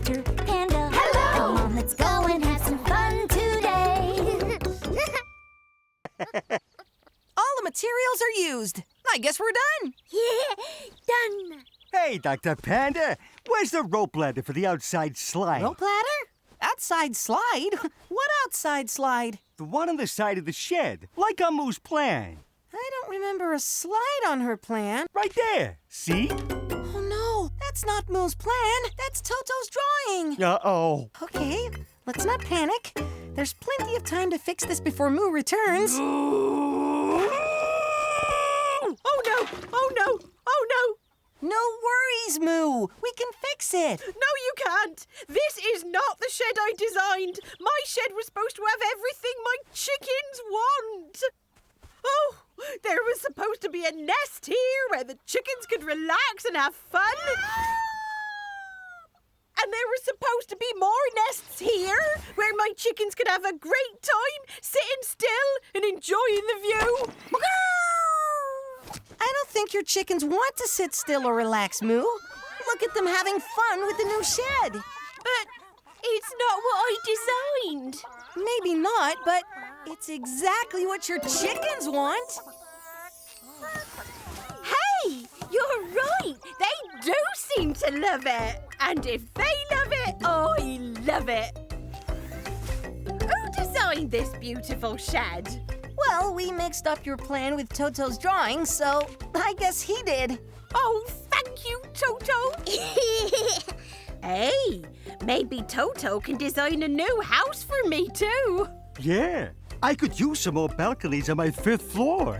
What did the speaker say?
Mr. Panda. Hello! Come on, let's go and have some fun today. All the materials are used. I guess we're done. Yeah, done. Hey, Dr. Panda, where's the rope ladder for the outside slide? Rope ladder? Outside slide? What outside slide? The one on the side of the shed, like on Moo's plan. I don't remember a slide on her plan. Right there. See? Oh, no. That's not Moo's plan. That's Toto's drawing. Uh-oh. Okay, let's not panic. There's plenty of time to fix this before Moo returns. Oh no! Oh no! Oh no! No worries, Moo. We can fix it. No, you can't! This is not the shed I designed! My shed was supposed to have everything my chickens want! Oh, there was supposed to be a nest here where the chickens could relax and have fun. And there was supposed to be more nests here where my chickens could have a great time sitting still and enjoying the view. I don't think your chickens want to sit still or relax, Moo. Look at them having fun with the new shed. But it's not what I designed. Maybe not, but it's exactly what your chickens want. Hey, you're right. They do seem to love it. And if they love it, I love it. Who designed this beautiful shed? Well, we mixed up your plan with Toto's drawing, so I guess he did. Oh, thank you, Toto. Hey, maybe Toto can design a new house for me too. Yeah, I could use some more balconies on my 5th floor.